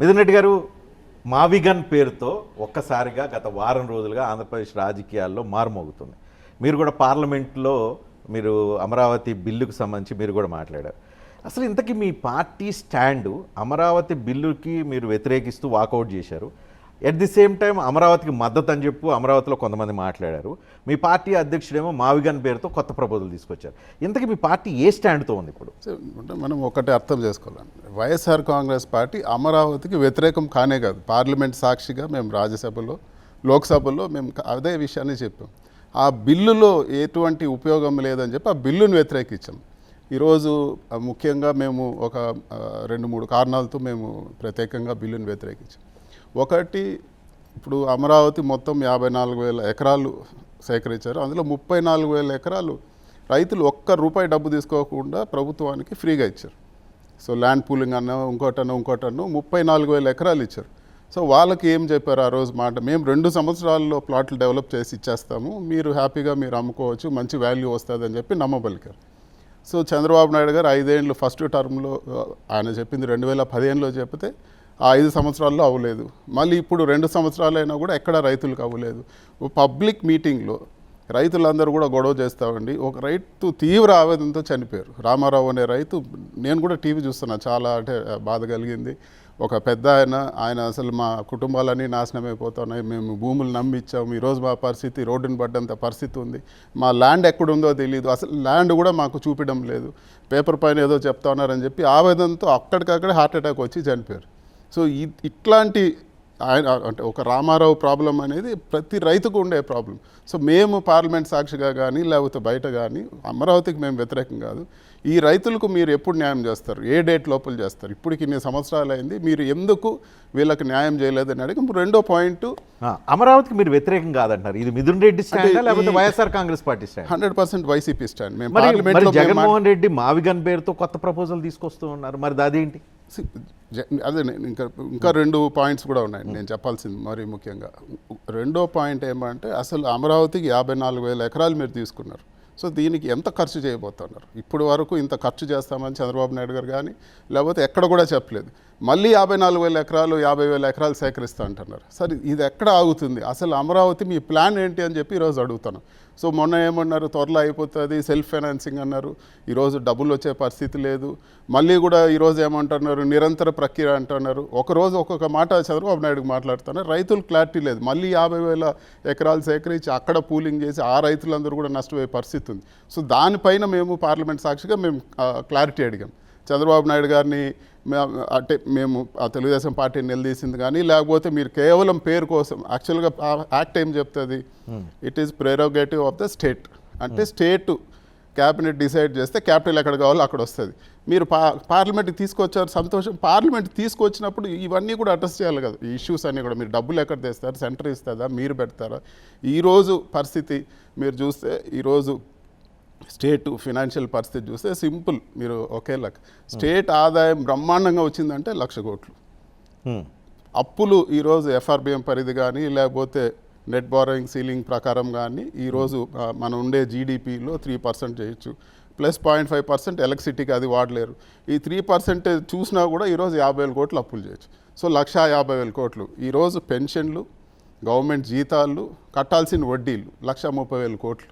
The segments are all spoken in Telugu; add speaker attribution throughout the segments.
Speaker 1: మిథున్ రెడ్డి గారు, మావిగన్ పేరుతో ఒక్కసారిగా గత వారం రోజులుగా ఆంధ్రప్రదేశ్ రాజకీయాల్లో మారుమోగుతుంది. మీరు కూడా పార్లమెంట్లో మీరు అమరావతి బిల్లుకు సంబంధించి మీరు కూడా మాట్లాడారు. అసలు ఇంతకీ మీ పార్టీ స్టాండు అమరావతి బిల్లుకి మీరు వ్యతిరేకిస్తూ వాకౌట్ చేశారు. ఎట్ ది సేమ్ టైం అమరావతికి మద్దతు అని చెప్పి అమరావతిలో కొంతమంది మాట్లాడారు. మీ పార్టీ అధ్యక్షుడేమో మావిగన్ పేరుతో కొత్త ప్రపోజల్ తీసుకొచ్చారు. ఇంతకీ మీ పార్టీ ఏ స్టాండ్తో ఉంది ఇప్పుడు?
Speaker 2: అంటే మనం ఒకటి అర్థం చేసుకోవాలి, వైఎస్ఆర్ కాంగ్రెస్ పార్టీ అమరావతికి వ్యతిరేకం కానే కాదు. పార్లమెంట్ సాక్షిగా మేము రాజ్యసభలో, లోక్సభలో మేము అదే విషయాన్ని చెప్పాం. ఆ బిల్లులో ఎటువంటి ఉపయోగం లేదని చెప్పి ఆ బిల్లును వ్యతిరేకించాం. ఈరోజు ముఖ్యంగా మేము ఒక 2-3 కారణాలతో మేము ప్రత్యేకంగా బిల్లును వ్యతిరేకించాం. ఒకటి, ఇప్పుడు అమరావతి మొత్తం 54,000 ఎకరాలు సేకరించారు. అందులో 34,000 ఎకరాలు రైతులు ఒక్క రూపాయి డబ్బు తీసుకోకుండా ప్రభుత్వానికి ఫ్రీగా ఇచ్చారు. సో ల్యాండ్ పూలింగ్ అన్న ఇంకోటనో 34,000 ఎకరాలు ఇచ్చారు. సో వాళ్ళకి ఏం చెప్పారు ఆ రోజు మాట, మేము 2 సంవత్సరాల్లో ప్లాట్లు డెవలప్ చేసి ఇచ్చేస్తాము, మీరు హ్యాపీగా మీరు అమ్ముకోవచ్చు, మంచి వాల్యూ వస్తుందని చెప్పి నమ్మబలికారు. సో చంద్రబాబు నాయుడు గారు 5 ఏళ్ళు ఫస్ట్ టర్మ్లో ఆయన చెప్పింది 2015లో చెప్తే ఆ 5 సంవత్సరాల్లో అవ్వలేదు. మళ్ళీ ఇప్పుడు 2 సంవత్సరాలైనా కూడా ఎక్కడ రైతులకు అవ్వలేదు. పబ్లిక్ మీటింగ్లో రైతులందరూ కూడా గొడవ చేస్తామండి. ఒక రైతు తీవ్ర ఆవేదనతో చనిపోయారు, రామారావు అనే రైతు. నేను కూడా టీవీ చూస్తున్నా, చాలా అంటే బాధ కలిగింది. ఒక పెద్ద ఆయన అసలు మా కుటుంబాలన్నీ నాశనం అయిపోతున్నాయి, మేము భూములు నమ్మిచ్చాము, ఈరోజు మా పరిస్థితి రోడ్డును పడ్డంత పరిస్థితి ఉంది, మా ల్యాండ్ ఎక్కడుందో తెలియదు, అసలు ల్యాండ్ కూడా మాకు చూపించడం లేదు, పేపర్ పైన ఏదో చెప్తా ఉన్నారని చెప్పి ఆవేదనతో అక్కడికక్కడే హార్ట్ అటాక్ వచ్చి చనిపోయారు. సో ఇట్లాంటి ఆయన అంటే ఒక రామారావు ప్రాబ్లం అనేది ప్రతి రైతుకు ఉండే ప్రాబ్లం. సో మేము పార్లమెంట్ సాక్షిగా కానీ లేకపోతే బయట కానీ అమరావతికి మేము వ్యతిరేకం కాదు. ఈ రైతులకు మీరు ఎప్పుడు న్యాయం చేస్తారు, ఏ డేట్ లోపల చేస్తారు? ఇప్పటికి ఇన్ని సంవత్సరాలు అయింది, మీరు ఎందుకు వీళ్ళకి న్యాయం చేయలేదని అడిగి. రెండో పాయింట్,
Speaker 1: అమరావతికి మీరు వ్యతిరేకం కాదంటారు. ఇది మిథున్ రెడ్డి స్టాండ్ లేకపోతే YSR Congress party stand?
Speaker 2: 100% YCP stand. మేము
Speaker 1: మరి
Speaker 2: పార్లమెంట్లో
Speaker 1: జగన్మోహన్ రెడ్డి మావిగన్ పేరుతో కొత్త ప్రపోజల్ తీసుకొస్తూ ఉన్నారు, మరి అదేంటి?
Speaker 2: అదే ఇంకా 2 పాయింట్స్ కూడా ఉన్నాయి నేను చెప్పాల్సింది. మరి ముఖ్యంగా రెండో పాయింట్ ఏమంటే, అసలు అమరావతికి 54,000 ఎకరాలు మీరు తీసుకున్నారు. సో దీనికి ఎంత ఖర్చు చేయబోతున్నారు? ఇప్పుడు వరకు ఇంత ఖర్చు చేస్తామని చంద్రబాబు నాయుడు గారు కానీ లేకపోతే ఎక్కడ కూడా చెప్పలేదు. మళ్ళీ 54,000 ఎకరాలు 50,000 ఎకరాలు సేకరిస్తా అంటున్నారు. సరే, ఇది ఎక్కడ ఆగుతుంది? అసలు అమరావతి మీ ప్లాన్ ఏంటి అని చెప్పి ఈరోజు అడుగుతాను. సో మొన్న ఏమన్నారు, త్వరలో అయిపోతుంది, సెల్ఫ్ ఫైనాన్సింగ్ అన్నారు. ఈరోజు డబ్బులు వచ్చే పరిస్థితి లేదు. మళ్ళీ కూడా ఈరోజు ఏమంటున్నారు, నిరంతర ప్రక్రియ అంటున్నారు. ఒకరోజు ఒక్కొక్క మాట చంద్రబాబు నాయుడుకి మాట్లాడుతున్నారు. రైతులు క్లారిటీ లేదు. మళ్ళీ 50,000 ఎకరాలు సేకరించి అక్కడ పూలింగ్ చేసి ఆ రైతులందరూ కూడా నష్టపోయే పరిస్థితి ఉంది. సో దానిపైన మేము పార్లమెంట్ సాక్షిగా మేము క్లారిటీ అడిగాం చంద్రబాబు నాయుడు గారిని. అంటే మేము తెలుగుదేశం పార్టీని నిలదీసింది కానీ లేకపోతే మీరు కేవలం పేరు కోసం, యాక్చువల్గా యాక్ట్ ఏం చెప్తుంది, it is prerogative of the state. అంటే స్టేట్ క్యాబినెట్ డిసైడ్ చేస్తే క్యాపిటల్ ఎక్కడ కావాలో అక్కడ వస్తుంది. మీరు పార్లమెంట్కి తీసుకొచ్చారు, సంతోషం. పార్లమెంట్ తీసుకొచ్చినప్పుడు ఇవన్నీ కూడా అడ్రస్ చేయాలి కదా, ఈ ఇష్యూస్ అన్నీ కూడా. మీరు డబ్బులు ఎక్కడ తెస్తారు, సెంటర్ ఇస్తుందా, మీరు పెడతారా? ఈరోజు పరిస్థితి మీరు చూస్తే, ఈరోజు స్టేట్ ఫినాన్షియల్ పరిస్థితి చూస్తే సింపుల్, మీరు ఒకే లెక్క. స్టేట్ ఆదాయం బ్రహ్మాండంగా వచ్చిందంటే 1,00,000 కోట్లు. అప్పులు ఈరోజు ఎఫ్ఆర్బిఎం పరిధి కానీ లేకపోతే నెట్ బారోయింగ్ సీలింగ్ ప్రకారం కానీ ఈరోజు మనం ఉండే జీడిపిలో 3% చేయొచ్చు. ప్లస్ 0.5% ఎలక్ట్రిసిటీకి అది వాడలేరు. ఈ 3% చూసినా కూడా ఈరోజు 50,000 కోట్లు అప్పులు చేయొచ్చు. సో 1,50,000 కోట్లు. ఈరోజు పెన్షన్లు, గవర్నమెంట్ జీతాలు, కట్టాల్సిన వడ్డీలు 1,30,000 కోట్లు.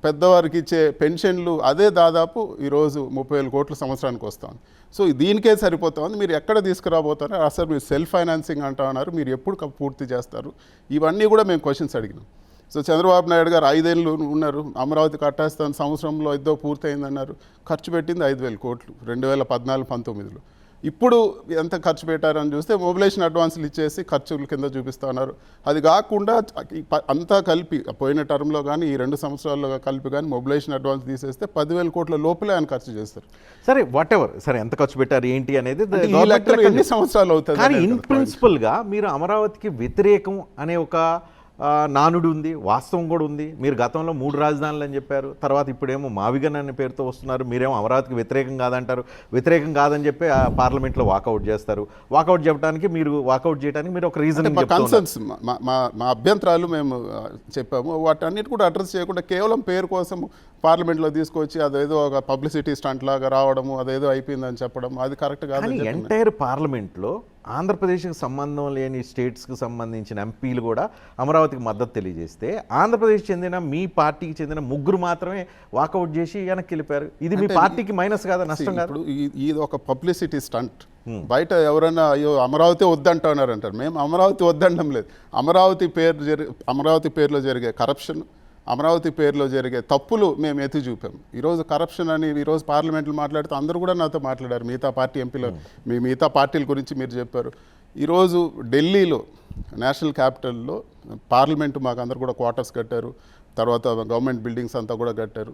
Speaker 2: పెద్దవారికి ఇచ్చే పెన్షన్లు అదే దాదాపు ఈరోజు 30,000 కోట్ల సంవత్సరానికి వస్తుంది. సో దీనికే సరిపోతుంది. మీరు ఎక్కడ తీసుకురాబోతారు? అసలు మీరు సెల్ఫ్ ఫైనాన్సింగ్ అంటా ఉన్నారు, మీరు ఎప్పుడు పూర్తి చేస్తారు? ఇవన్నీ కూడా మేము క్వశ్చన్స్ అడిగినాం. సో చంద్రబాబు నాయుడు గారు 5 ఏళ్ళు ఉన్నారు, అమరావతి కట్టేస్తాను, సంవత్సరంలో ఏదో పూర్తయిందన్నారు. ఖర్చు పెట్టింది 5,000 కోట్లు 2014-19లో. ఇప్పుడు ఎంత ఖర్చు పెట్టారని చూస్తే మొబిలైజేషన్ అడ్వాన్సులు ఇచ్చేసి ఖర్చుల కింద చూపిస్తూ ఉన్నారు. అది కాకుండా అంతా కలిపి పోయిన టర్మ్లో కానీ ఈ 2 సంవత్సరాల్లో కలిపి కానీ మొబిలైజేషన్ అడ్వాన్స్ తీసేస్తే 10,000 కోట్ల లోపలే ఆయన ఖర్చు చేస్తారు.
Speaker 1: సరే, వాట్ ఎవర్, సరే ఎంత ఖర్చు పెట్టారు ఏంటి అనేది
Speaker 2: ఎన్ని సంవత్సరాలు అవుతుంది.
Speaker 1: కానీ ఇన్ ప్రిన్సిపల్గా మీరు అమరావతికి వ్యతిరేకం అనే ఒక నానుడు ఉంది, వాస్తవం కూడా ఉంది. మీరు గతంలో 3 రాజధానులు అని చెప్పారు, తర్వాత ఇప్పుడేమో మావిగన్ అనే పేరుతో వస్తున్నారు. మీరేమో అమరావతికి వ్యతిరేకం కాదంటారు, వ్యతిరేకం కాదని చెప్పి పార్లమెంట్లో వాకౌట్ చేస్తారు. వాకౌట్ చేయడానికి మీరు ఒక రీజన్,
Speaker 2: కన్సర్న్స్, మా అభ్యంతరాలు మేము చెప్పాము. వాటన్నిటి కూడా అడ్రస్ చేయకుండా కేవలం పేరు కోసం పార్లమెంట్లో తీసుకొచ్చి అదేదో ఒక పబ్లిసిటీ స్టంట్ లాగా రావడము, అదేదో అయిపోయిందని చెప్పడం, అది కరెక్ట్ కాదు.
Speaker 1: ఎంటైర్ పార్లమెంట్లో ఆంధ్రప్రదేశ్కి సంబంధం లేని స్టేట్స్కి సంబంధించిన ఎంపీలు కూడా అమరావతికి మద్దతు తెలియజేస్తే ఆంధ్రప్రదేశ్ చెందిన మీ పార్టీకి చెందిన ముగ్గురు మాత్రమే వాకౌట్ చేసి వెనక్కి వెళ్ళిపోయారు. ఇది మీ పార్టీకి మైనస్ కాదా, నష్టం కాదు?
Speaker 2: ఇప్పుడు ఇది ఒక పబ్లిసిటీ స్టంట్. బయట ఎవరైనా అయ్యో అమరావతి వద్దంటున్నారు అంటారు. మేము అమరావతి వద్దండం లేదు. అమరావతి పేరులో జరిగే కరప్షన్, అమరావతి పేరులో జరిగే తప్పులు మేము ఎత్తి చూపాం. ఈరోజు కరప్షన్ అని ఈరోజు పార్లమెంట్లో మాట్లాడితే అందరూ కూడా నాతో మాట్లాడారు. మిగతా పార్టీ ఎంపీలు మిగతా పార్టీల గురించి మీరు చెప్పారు. ఈరోజు ఢిల్లీలో నేషనల్ క్యాపిటల్లో పార్లమెంటు మాకు అందరు కూడా క్వార్టర్స్ కట్టారు. తర్వాత గవర్నమెంట్ బిల్డింగ్స్ అంతా కూడా కట్టారు.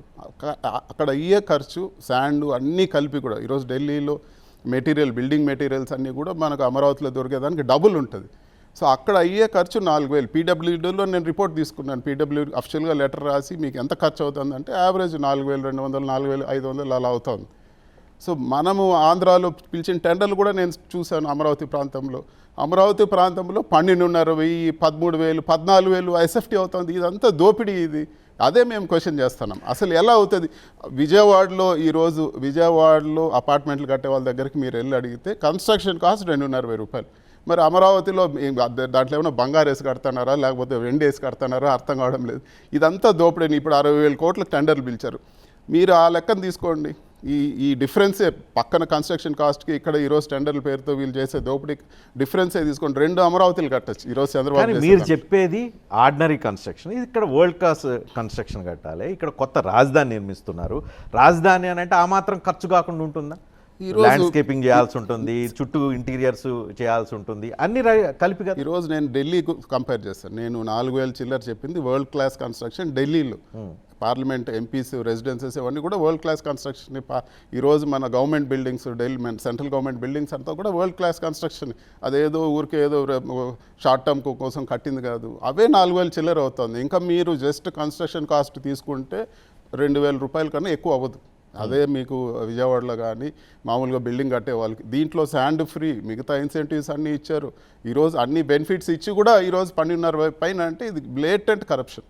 Speaker 2: అక్కడ అయ్యే ఖర్చు శాండ్ అన్నీ కలిపి కూడా ఈరోజు ఢిల్లీలో బిల్డింగ్ మెటీరియల్స్ అన్నీ కూడా మనకు అమరావతిలో దొరికేదానికి డబుల్ ఉంటుంది. సో అక్కడ అయ్యే ఖర్చు 4,000. పీడబ్ల్యూడీలో నేను రిపోర్ట్ తీసుకున్నాను. పీడబ్ల్యూ అఫిషియల్గా లెటర్ రాసి మీకు ఎంత ఖర్చు అవుతుందంటే యావరేజ్ 4,200, 4,500 అలా అవుతుంది. సో మనము ఆంధ్రాలో పిలిచిన టెండర్లు కూడా నేను చూశాను. అమరావతి ప్రాంతంలో 12,500, 13,000, 14,000 ఎస్ఎఫ్టీ అవుతుంది. ఇదంతా దోపిడీ. ఇది అదే మేము క్వశ్చన్ చేస్తున్నాం. అసలు ఎలా అవుతుంది? విజయవాడలో అపార్ట్మెంట్లు కట్టే వాళ్ళ దగ్గరికి మీరు వెళ్ళి అడిగితే కన్స్ట్రక్షన్ కాస్ట్ 2,500 రూపాయలు. మరి అమరావతిలో దాంట్లో ఏమైనా బంగారు వేసి కడుతున్నారా లేకపోతే వెండి వేసి కడుతున్నారా అర్థం కావడం లేదు. ఇదంతా దోపిడీని. ఇప్పుడు 60,000 కోట్ల టెండర్లు పిలిచారు. మీరు ఆ లెక్కను తీసుకోండి. ఈ డిఫరెన్సే పక్కన కన్స్ట్రక్షన్ కాస్ట్కి ఇక్కడ ఈరోజు టెండర్ల పేరుతో వీళ్ళు చేసే దోపిడీ డిఫరెన్సే తీసుకోండి. 2 అమరావతిలు కట్టచ్చు ఈరోజు చంద్రబాబు.
Speaker 1: మీరు చెప్పేది ఆర్డినరీ కన్స్ట్రక్షన్. ఇది ఇక్కడ వరల్డ్ క్లాస్ కన్స్ట్రక్షన్ కట్టాలి. ఇక్కడ కొత్త రాజధాని నిర్మిస్తున్నారు. రాజధాని అని అంటే ఆ మాత్రం ఖర్చు కాకుండా ఉంటుందా? ల్యాండ్స్కేపింగ్ చేయాల్సి ఉంటుంది, చుట్టూ ఇంటీరియర్స్ చేయాల్సి ఉంటుంది, అన్ని కలిపి కదా.
Speaker 2: ఈరోజు నేను ఢిల్లీ కంపేర్ చేస్తాను. నేను 4,000 చిల్లర చెప్పింది వరల్డ్ క్లాస్ కన్స్ట్రక్షన్ ఢిల్లీలో. పార్లమెంట్ ఎంపీస్ రెసిడెన్సెస్ ఇవన్నీ కూడా వరల్డ్ క్లాస్ కన్స్ట్రక్షన్. ఈరోజు మన government buildings central government buildings అంతా కూడా వరల్డ్ క్లాస్ కన్స్ట్రక్షన్. అదేదో ఊరికే ఏదో షార్ట్ టర్మ్ కోసం కట్టింది కాదు. అవే 4,000 చిల్లర అవుతుంది. ఇంకా మీరు జస్ట్ కన్స్ట్రక్షన్ కాస్ట్ తీసుకుంటే 2,000 రూపాయల కన్నా ఎక్కువ అవ్వదు. అదే మీకు విజయవాడలో కానీ మామూలుగా బిల్డింగ్ కట్టే వాళ్ళకి దీంట్లో శాండ్ ఫ్రీ, మిగతా ఇన్సెంటివ్స్ అన్నీ ఇచ్చారు. ఈరోజు అన్ని బెనిఫిట్స్ ఇచ్చి కూడా ఈరోజు 12,500 పైన అంటే ఇది బ్లేటెంట్ కరప్షన్.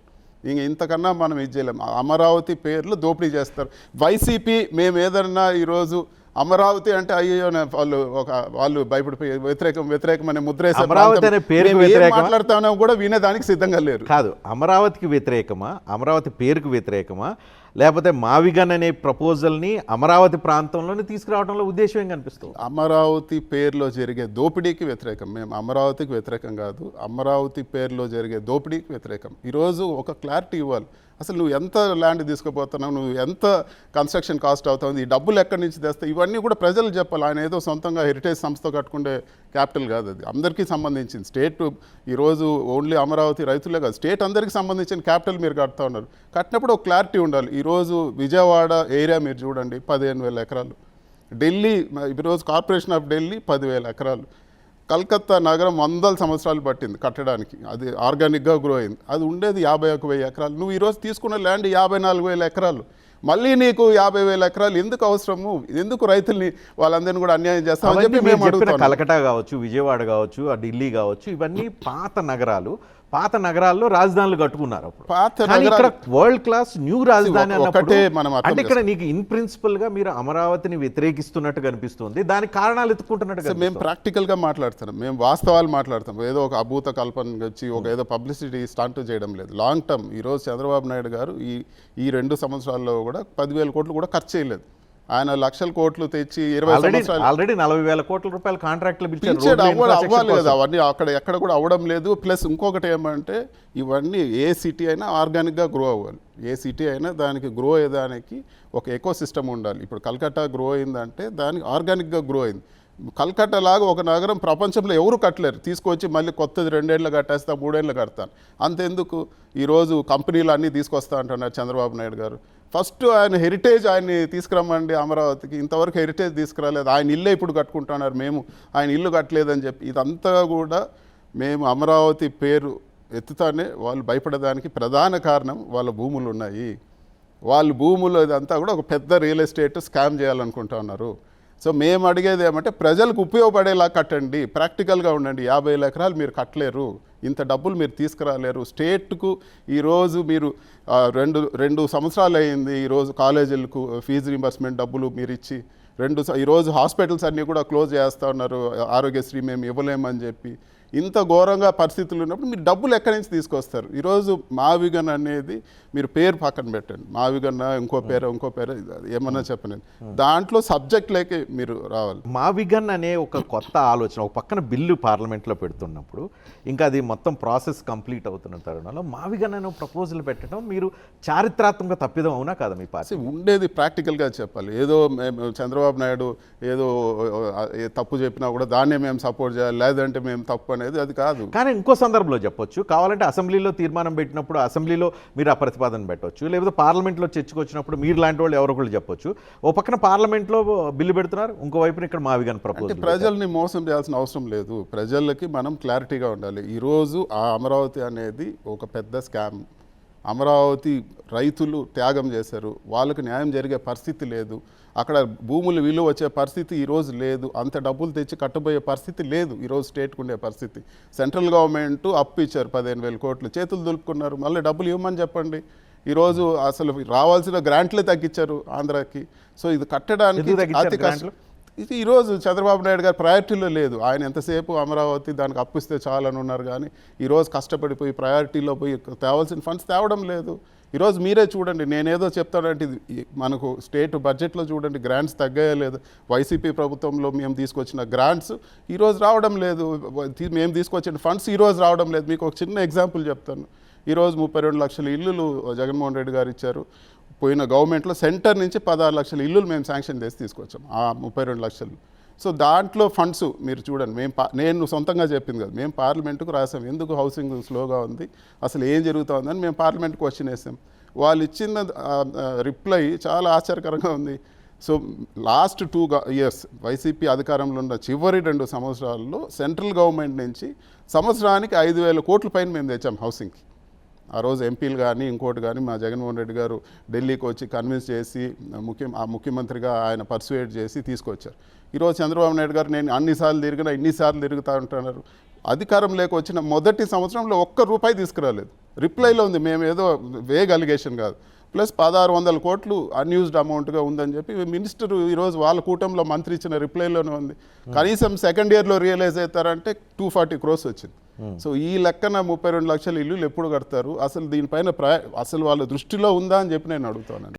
Speaker 2: ఇంతకన్నా మనం ఇది చేయలేము. అమరావతి పేర్లు దోపిడీ చేస్తారు. వైసీపీ మేము ఏదన్నా ఈరోజు అమరావతి అంటే అయ్యో వాళ్ళు భయపడిపోయి వ్యతిరేకం అనే ముద్ర మాట్లాడుతానో కూడా వినేదానికి సిద్ధంగా లేరు.
Speaker 1: కాదు, అమరావతికి వ్యతిరేకమా, అమరావతి పేరుకు వ్యతిరేకమా, లేకపోతే మావిగన్ అనే ప్రపోజల్ని అమరావతి ప్రాంతంలోనే తీసుకురావడంలో ఉద్దేశం ఏం కనిపిస్తుంది?
Speaker 2: అమరావతి పేరులో జరిగే దోపిడీకి వ్యతిరేకం. మేము అమరావతికి వ్యతిరేకం కాదు, అమరావతి పేరులో జరిగే దోపిడీకి వ్యతిరేకం. ఈరోజు ఒక క్లారిటీ ఇవ్వాలి. అసలు నువ్వు ఎంత ల్యాండ్ తీసుకుపోతున్నావు, నువ్వు ఎంత కన్స్ట్రక్షన్ కాస్ట్ అవుతుంది, ఈ డబ్బులు ఎక్కడి నుంచి తెస్తావు, ఇవన్నీ కూడా ప్రజలు చెప్పాలి. ఆయన ఏదో సొంతంగా హెరిటేజ్ సంస్థ కట్టుకుంటే క్యాపిటల్ కాదు, అది అందరికీ సంబంధించింది. స్టేట్ ఈరోజు ఓన్లీ అమరావతి రైతులే కాదు, స్టేట్ అందరికీ సంబంధించిన క్యాపిటల్ మీరు కడతా ఉన్నారు. కట్టినప్పుడు ఒక క్లారిటీ ఉండాలి. ఈరోజు విజయవాడ ఏరియా మీరు చూడండి 15,000 ఎకరాలు, ఢిల్లీ ఈరోజు కార్పొరేషన్ ఆఫ్ ఢిల్లీ 10,000 ఎకరాలు, కలకత్తా నగరం 100 సంవత్సరాలు పట్టింది కట్టడానికి, అది ఆర్గానిక్గా గ్రో అయింది. అది ఉండేది 51,000 ఎకరాలు. నువ్వు ఈరోజు తీసుకున్న ల్యాండ్ 54,000 ఎకరాలు. మళ్ళీ నీకు 50,000 ఎకరాలు ఎందుకు అవసరము? ఎందుకు రైతుల్ని వాళ్ళందరినీ కూడా అన్యాయం చేస్తామని చెప్పి మేము అడుగుతాం.
Speaker 1: కలకట్టా కావచ్చు, విజయవాడ కావచ్చు, ఢిల్లీ కావచ్చు, ఇవన్నీ పాత నగరాలు. పాత నగరాల్లో రాజధానులు కట్టుకున్నారు. ఇక్కడ వరల్డ్ క్లాస్ న్యూ రాజధాని అంటే ఇక్కడ నీకు ఇన్ ప్రిన్సిపల్ గా మీరు అమరావతిని వ్యతిరేకిస్తున్నట్టు కనిపిస్తుంది. దానికి కారణాలు ఎత్తుకుంటున్నట్టు
Speaker 2: మేము ప్రాక్టికల్ గా మాట్లాడుతున్నాం, మేము వాస్తవాలు మాట్లాడతాం. ఏదో ఒక అభూత కల్పన వచ్చి ఒక ఏదో పబ్లిసిటీ స్టంట్ చేయడం లేదు. లాంగ్ టర్మ్ ఈరోజు చంద్రబాబు నాయుడు గారు ఈ 2 సంవత్సరాల్లో కూడా 10,000 కోట్లు కూడా ఖర్చు చేయలేదు. ఆయన లక్షల కోట్లు తెచ్చి 20 సంవత్సరాలు
Speaker 1: ఆల్రెడీ 40,000 కోట్ల రూపాయలు కాంట్రాక్ట్లు
Speaker 2: అవ్వాలి కదా. అవన్నీ అక్కడ ఎక్కడ కూడా అవ్వడం లేదు. ప్లస్ ఇంకొకటి ఏమంటే ఇవన్నీ ఏ సిటీ అయినా ఆర్గానిక్గా గ్రో అవ్వాలి. ఏ సిటీ అయినా దానికి గ్రో అయ్యేదానికి ఒక ఎకో సిస్టమ్ ఉండాలి. ఇప్పుడు కలకత్తా గ్రో అయిందంటే దానికి ఆర్గానిక్గా గ్రో అయింది. కలకత్తా లాగా ఒక నగరం ప్రపంచంలో ఎవరు కట్టలేరు. తీసుకొచ్చి మళ్ళీ కొత్తది 2 ఏళ్ళు కట్టేస్తా, 3 ఏళ్ళు కడతాను అంతెందుకు. ఈరోజు కంపెనీలు అన్నీ తీసుకొస్తా అంటున్నారు చంద్రబాబు నాయుడు గారు. ఫస్ట్ ఆయన హెరిటేజ్ ఆయన్ని తీసుకురమ్మండి అమరావతికి. ఇంతవరకు హెరిటేజ్ తీసుకురాలేదు. ఆయన ఇల్లే ఇప్పుడు కట్టుకుంటున్నారు. మేము ఆయన ఇల్లు కట్టలేదని చెప్పి ఇదంతా కూడా మేము అమరావతి పేరు ఎత్తుతానే వాళ్ళు భయపడడానికి ప్రధాన కారణం వాళ్ళ భూములు ఉన్నాయి. వాళ్ళ భూములు ఇదంతా కూడా ఒక పెద్ద రియల్ ఎస్టేట్ స్కామ్ చేయాలనుకుంటా ఉన్నారు. సో మేము అడిగేది ఏమంటే ప్రజలకు ఉపయోగపడేలా కట్టండి, ప్రాక్టికల్గా ఉండండి. 50,000 ఎకరాలు మీరు కట్టలేరు, ఇంత డబ్బులు మీరు తీసుకురాలేరు. స్టేట్కు ఈరోజు మీరు 2 సంవత్సరాలు అయింది ఈరోజు కాలేజీలకు ఫీజు రీంబర్స్మెంట్ డబ్బులు మీరు ఇచ్చి ఈరోజు హాస్పిటల్స్ అన్నీ కూడా క్లోజ్ చేస్తూ ఉన్నారు, ఆరోగ్యశ్రీ మేము ఇవ్వలేమని చెప్పి. ఇంత ఘోరంగా పరిస్థితులు ఉన్నప్పుడు మీరు డబ్బులు ఎక్కడి నుంచి తీసుకొస్తారు? ఈరోజు మావిగన్ అనేది మీరు పేరు పక్కన పెట్టండి, మావిగన్న ఇంకో పేరు ఏమన్నా చెప్పండి, దాంట్లో సబ్జెక్ట్లోకి మీరు రావాలి.
Speaker 1: మావిగన్ అనే ఒక కొత్త ఆలోచన ఒక పక్కన బిల్లు పార్లమెంట్లో పెడుతున్నప్పుడు, ఇంకా అది మొత్తం ప్రాసెస్ కంప్లీట్ అవుతున్న తరుణంలో మావిగన్ అనే ప్రపోజల్ పెట్టడం మీరు చారిత్రాత్మక తప్పిదం అవునా కాదా మీ పార్టీ?
Speaker 2: ఉండేది ప్రాక్టికల్గా చెప్పాలి. ఏదో మేము చంద్రబాబు నాయుడు ఏదో తప్పు చెప్పినా కూడా దాన్నే మేము సపోర్ట్ చేయాలి, లేదంటే మేము తప్పు అనేది అది కాదు.
Speaker 1: కానీ ఇంకో సందర్భంలో చెప్పొచ్చు, కావాలంటే అసెంబ్లీలో తీర్మానం పెట్టినప్పుడు అసెంబ్లీలో మీరు ఆ ప్రతిపాదన పెట్టవచ్చు, లేకపోతే పార్లమెంట్లో చర్చకొచ్చినప్పుడు మీరు లాంటి వాళ్ళు ఎవరొకళ్ళు చెప్పొచ్చు. ఓ పక్కన పార్లమెంట్లో బిల్లు పెడుతున్నారు, ఇంకోవైపున ఇక్కడ మావిగన్ ప్రపోజల్.
Speaker 2: ప్రజల్ని మోసం చేయాల్సిన అవసరం లేదు, ప్రజలకి మనం క్లారిటీగా ఉండాలి. ఈరోజు ఆ అమరావతి అనేది ఒక పెద్ద స్కామ్. అమరావతి రైతులు త్యాగం చేశారు, వాళ్ళకి న్యాయం జరిగే పరిస్థితి లేదు, అక్కడ భూములు విలువ వచ్చే పరిస్థితి ఈరోజు లేదు, అంత డబ్బులు తెచ్చి కట్టబోయే పరిస్థితి లేదు ఈరోజు స్టేట్కి ఉండే పరిస్థితి. సెంట్రల్ గవర్నమెంట్ అప్పు ఇచ్చారు 15,000 కోట్లు, చేతులు దులుపుకున్నారు, మళ్ళీ డబ్బులు ఇవ్వమని చెప్పండి. ఈరోజు అసలు రావాల్సిన గ్రాంట్లే తగ్గించారు ఆంధ్రాకి. సో ఇది కట్టడానికి అతి కష్టం. ఇది ఈరోజు చంద్రబాబు నాయుడు గారు ప్రయారిటీలో లేదు. ఆయన ఎంతసేపు అమరావతి దానికి అప్పిస్తే చాలని ఉన్నారు, కానీ ఈరోజు కష్టపడిపోయి ప్రయారిటీలో పోయి తేవాల్సిన ఫండ్స్ తేవడం లేదు. ఈరోజు మీరే చూడండి, నేనేదో చెప్తానంటే ఇది మనకు స్టేట్ బడ్జెట్లో చూడండి గ్రాంట్స్ తగ్గాయో లేదు. వైసీపీ ప్రభుత్వంలో మేము తీసుకొచ్చిన గ్రాంట్స్ ఈరోజు రావడం లేదు, మేము తీసుకొచ్చిన ఫండ్స్ ఈరోజు రావడం లేదు. మీకు ఒక చిన్న ఎగ్జాంపుల్ చెప్తాను. ఈరోజు 32 లక్షల ఇల్లులు జగన్మోహన్ రెడ్డి గారు ఇచ్చారు. పోయిన గవర్నమెంట్లో సెంటర్ నుంచి 16 లక్షల ఇల్లులు మేము శాంక్షన్ చేసి తీసుకొచ్చాం, ఆ 32 లక్షలు. సో దాంట్లో ఫండ్స్ మీరు చూడండి, నేను సొంతంగా చెప్పింది కదా, మేము పార్లమెంటుకు రాసాం ఎందుకు హౌసింగ్ స్లోగా ఉంది, అసలు ఏం జరుగుతుందని మేము పార్లమెంట్ క్వశ్చన్ వేసాం. వాళ్ళు ఇచ్చిన రిప్లై చాలా ఆశ్చర్యకరంగా ఉంది. సో లాస్ట్ 2 years వైసీపీ అధికారంలో ఉన్న చివరి 2 సంవత్సరాల్లో సెంట్రల్ గవర్నమెంట్ నుంచి సంవత్సరానికి 5,000 కోట్ల పైన మేము తెచ్చాం హౌసింగ్కి. ఆ రోజు ఎంపీలు కానీ ఇంకోటి కానీ మా జగన్మోహన్ రెడ్డి గారు ఢిల్లీకి వచ్చి కన్విన్స్ చేసి ముఖ్యమంత్రిగా ఆయన పర్సువేట్ చేసి తీసుకొచ్చారు. ఈరోజు చంద్రబాబు నాయుడు గారు నేను అన్నిసార్లు తిరిగినా ఇన్నిసార్లు తిరుగుతూ ఉంటున్నారు. అధికారం వచ్చిన మొదటి సంవత్సరంలో ₹1 తీసుకురాలేదు. రిప్లైలో ఉంది, మేము ఏదో వేగ్ అలిగేషన్ కాదు. ప్లస్ 1,600 కోట్లు అన్యూజ్డ్ అమౌంట్గా ఉందని చెప్పి మినిస్టర్ ఈరోజు వాళ్ళ కూటమిలో మంత్రి ఇచ్చిన రిప్లైలోనే ఉంది. కనీసం సెకండ్ ఇయర్లో రియలైజ్ అవుతారంటే 240 crores వచ్చింది. సో ఈ లెక్కన 32 లక్షల ఇల్లులు ఎప్పుడు కడతారు? అసలు దీనిపైన అసలు వాళ్ళ దృష్టిలో ఉందా అని చెప్పి నేను అడుగుతాను.